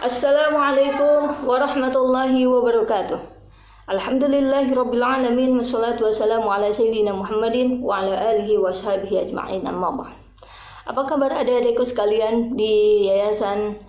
Assalamualaikum warahmatullahi wabarakatuh. Alhamdulillahirabbil alamin wassalatu wassalamu ala sayyidina Muhammadin wa ala alihi washabihi ajma'in, amma ba'd. Apa kabar adik-adikku sekalian di Yayasan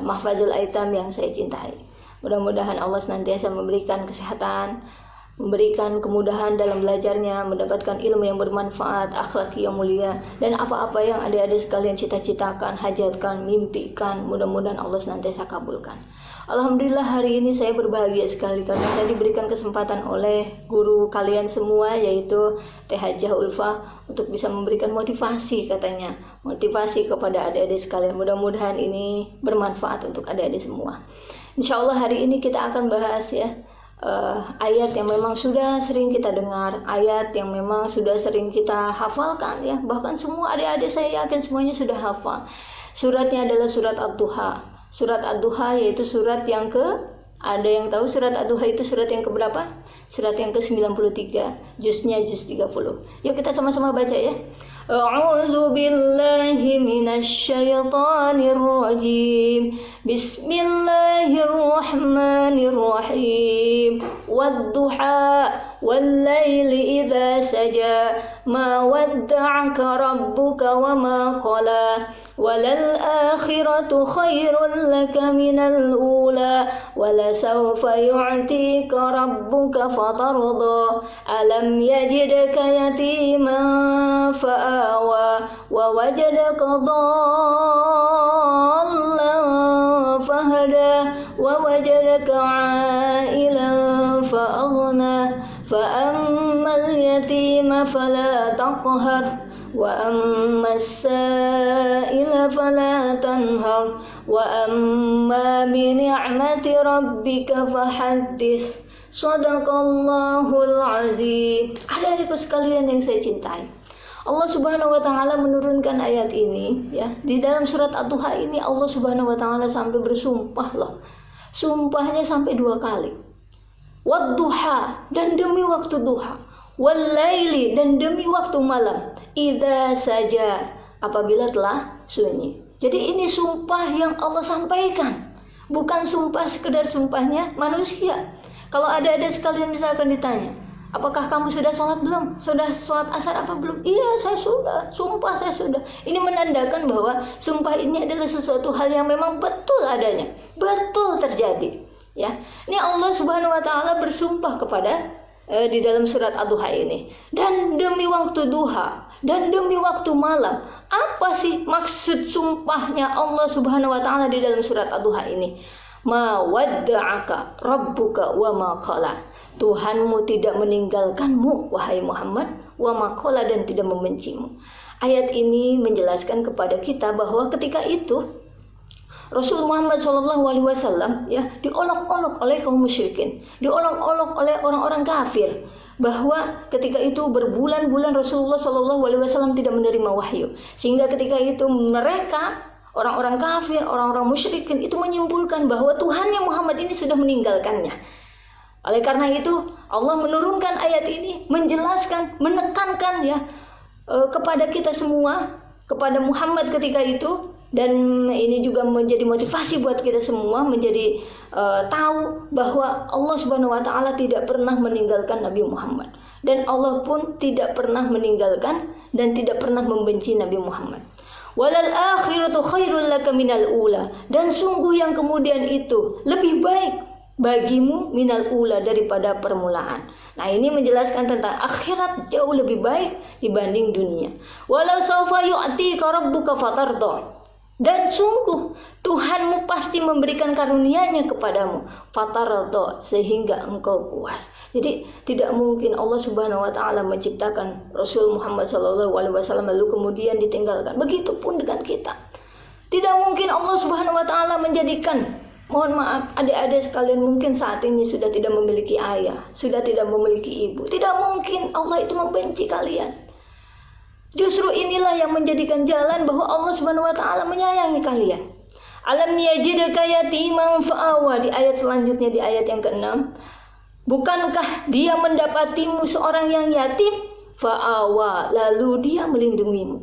Mahfazul Aitam yang saya cintai? Mudah-mudahan Allah senantiasa memberikan kesehatan, memberikan kemudahan dalam belajarnya, mendapatkan ilmu yang bermanfaat, akhlak yang mulia, dan apa-apa yang adik-adik sekalian cita-citakan, hajatkan, mimpikan, mudah-mudahan Allah senantiasa kabulkan. Alhamdulillah hari ini saya berbahagia sekali karena saya diberikan kesempatan oleh guru kalian semua, yaitu Teh Hajah Ulfa, untuk bisa memberikan motivasi, katanya motivasi kepada adik-adik sekalian. Mudah-mudahan ini bermanfaat untuk adik-adik semua. Insya Allah hari ini kita akan bahas ayat yang memang sudah sering kita dengar, ayat yang memang sudah sering kita hafalkan ya. Bahkan semua adik-adik saya yakin semuanya sudah hafal. Suratnya adalah surat Ad-Duha. Surat Ad-Duha yaitu surat yang ada yang tahu surat Ad-Duha itu surat yang keberapa? Surat yang ke-93, juznya juz 30. Yuk kita sama-sama baca ya. A'udzu billahi minasyaitonir rajim. Bismillahirrahmanirrahim. Wad-duha wal-laili idza saja. Ma wadda'aka rabbuka wa ma qala. Walal akhiratu khairul laka minal ula. Walasawfa yu'tika rabbuka fatarda. Alam yajidka yatiman fa'awa wa wajadaka dhallan fahada wa wajadaka 'ailan fa'aghna fa'ammal yatima fala taqhar wa ammas sa'ila fala tanhar wa amma bi ni'mati rabbika fahaddits. Shadaqallahul azim. Adik-adikku sekalian yang saya cintai, Allah Subhanahu wa taala menurunkan ayat ini ya. Di dalam surat Ad-Duha ini Allah Subhanahu wa taala sampai bersumpah loh. Sumpahnya sampai 2 kali. Wad-duha, dan demi waktu duha. Wal-laili, dan demi waktu malam. Idza saja, apabila telah sunyi. Jadi ini sumpah yang Allah sampaikan. Bukan sumpah sekedar sumpahnya manusia. Kalau ada sekalian misalkan ditanya, apakah kamu sudah sholat belum? Sudah sholat asar apa belum? Iya, saya sudah. Sumpah saya sudah. Ini menandakan bahwa sumpah ini adalah sesuatu hal yang memang betul adanya, betul terjadi. Ya, ini Allah Subhanahu Wa Taala bersumpah kepada di dalam surat Ad-Duha ini. Dan demi waktu duha, dan demi waktu malam. Apa sih maksud sumpahnya Allah Subhanahu Wa Taala di dalam surat Ad-Duha ini? Ma wadda'aka rabbuka wa ma qala. Tuhanmu tidak meninggalkanmu wahai Muhammad, wa ma qala, dan tidak membencimu. Ayat ini menjelaskan kepada kita bahwa ketika itu Rasul Muhammad SAW ya diolok-olok oleh kaum musyrikin, diolok-olok oleh orang-orang kafir, bahwa ketika itu berbulan-bulan Rasulullah SAW tidak menerima wahyu, sehingga ketika itu mereka orang-orang kafir, orang-orang musyrikin itu menyimpulkan bahwa Tuhannya Muhammad ini sudah meninggalkannya. Oleh karena itu Allah menurunkan ayat ini, menjelaskan, menekankan ya kepada kita semua, kepada Muhammad ketika itu. Dan ini juga menjadi motivasi buat kita semua, menjadi tahu bahwa Allah Subhanahu Wa Taala tidak pernah meninggalkan Nabi Muhammad, dan Allah pun tidak pernah meninggalkan dan tidak pernah membenci Nabi Muhammad. Walal akhiratu khairul laka minal ula, dan sungguh yang kemudian itu lebih baik bagimu minal ula, daripada permulaan. Nah, ini menjelaskan tentang akhirat jauh lebih baik dibanding dunia. Walau sawfa yu'tika rabbuka fatarda, dan sungguh Tuhanmu pasti memberikan karunia-Nya kepadamu, fatarda, sehingga engkau puas. Jadi tidak mungkin Allah Subhanahu Wa Taala menciptakan Rasul Muhammad SAW lalu kemudian ditinggalkan. Begitupun dengan kita. Tidak mungkin Allah Subhanahu Wa Taala menjadikan, mohon maaf adik-adik sekalian, mungkin saat ini sudah tidak memiliki ayah, sudah tidak memiliki ibu. Tidak mungkin Allah itu membenci kalian. Justru inilah yang menjadikan jalan bahwa Allah Subhanahu Wa Taala menyayangi kalian. Alam yajidka yatiman fa'awa, di ayat selanjutnya, di ayat yang ke-6. Bukankah dia mendapatimu seorang yang yatim? Fa'awa, lalu dia melindungimu.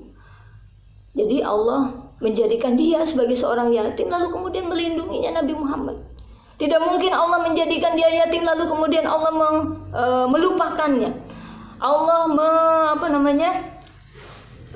Jadi Allah menjadikan dia sebagai seorang yatim lalu kemudian melindunginya Nabi Muhammad. Tidak mungkin Allah menjadikan dia yatim lalu kemudian Allah melupakannya. Allah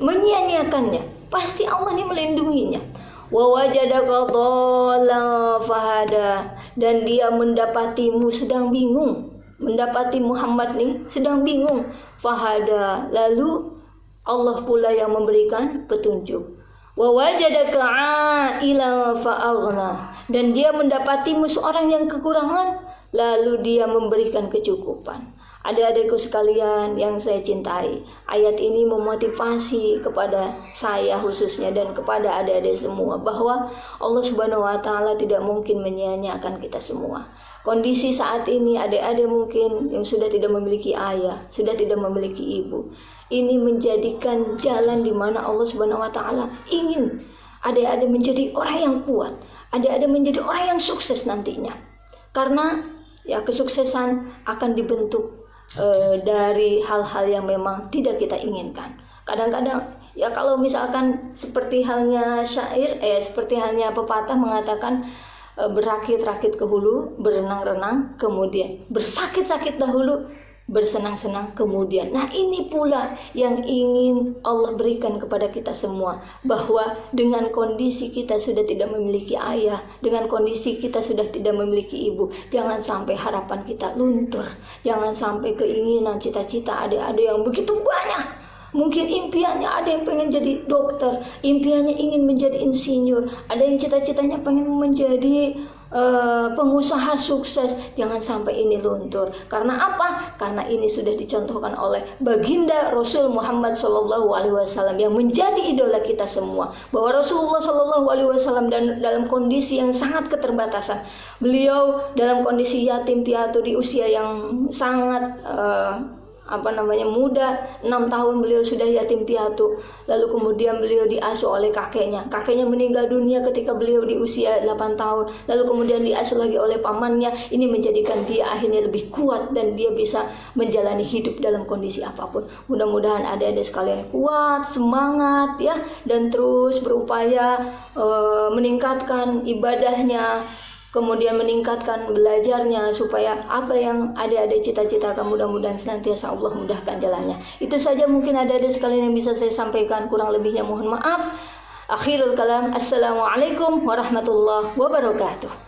menyia-nyiakannya. Pasti Allah ini melindunginya. Wa wajadaka dhallan fahada, dan dia mendapatimu sedang bingung. Mendapati Muhammad nih sedang bingung. Fahada, lalu Allah pula yang memberikan petunjuk. Wa wajadaka 'ailan fa'aghna, dan dia mendapatimu seorang yang kekurangan lalu dia memberikan kecukupan. Adik-adikku sekalian yang saya cintai, ayat ini memotivasi kepada saya khususnya dan kepada adik-adik semua bahwa Allah Subhanahu wa taala tidak mungkin menyia-nyiakan kita semua. Kondisi saat ini adik-adik mungkin yang sudah tidak memiliki ayah, sudah tidak memiliki ibu, ini menjadikan jalan di mana Allah Subhanahu wa taala ingin adik-adik menjadi orang yang kuat, adik-adik menjadi orang yang sukses nantinya. Karena ya kesuksesan akan dibentuk dari hal-hal yang memang tidak kita inginkan. Kadang-kadang ya kalau misalkan seperti halnya syair, seperti halnya pepatah mengatakan berakit-rakit ke hulu, berenang-renang kemudian, bersakit-sakit dahulu, bersenang-senang kemudian. Nah, ini pula yang ingin Allah berikan kepada kita semua, bahwa dengan kondisi kita sudah tidak memiliki ayah, dengan kondisi kita sudah tidak memiliki ibu, jangan sampai harapan kita luntur, jangan sampai keinginan cita-cita adik-adik yang begitu banyak. Mungkin impiannya ada yang pengen jadi dokter, impiannya ingin menjadi insinyur, ada yang cita-citanya pengen menjadi pengusaha sukses. Jangan sampai ini luntur. Karena apa? Karena ini sudah dicontohkan oleh baginda Rasul Muhammad SAW yang menjadi idola kita semua. Bahwa Rasulullah SAW dan dalam kondisi yang sangat keterbatasan, beliau dalam kondisi yatim piatu di usia yang sangat muda, 6 tahun beliau sudah yatim piatu. Lalu kemudian beliau diasuh oleh kakeknya. Kakeknya meninggal dunia ketika beliau di usia 8 tahun. Lalu kemudian diasuh lagi oleh pamannya. Ini menjadikan dia akhirnya lebih kuat dan dia bisa menjalani hidup dalam kondisi apapun. Mudah-mudahan adik-adik sekalian kuat, semangat ya, dan terus berupaya meningkatkan ibadahnya, kemudian meningkatkan belajarnya supaya apa yang adik-adik cita-citakan mudah-mudahan senantiasa Allah mudahkan jalannya. Itu saja mungkin adik-adik sekalian yang bisa saya sampaikan, kurang lebihnya mohon maaf. Akhirul kalam, assalamualaikum warahmatullahi wabarakatuh.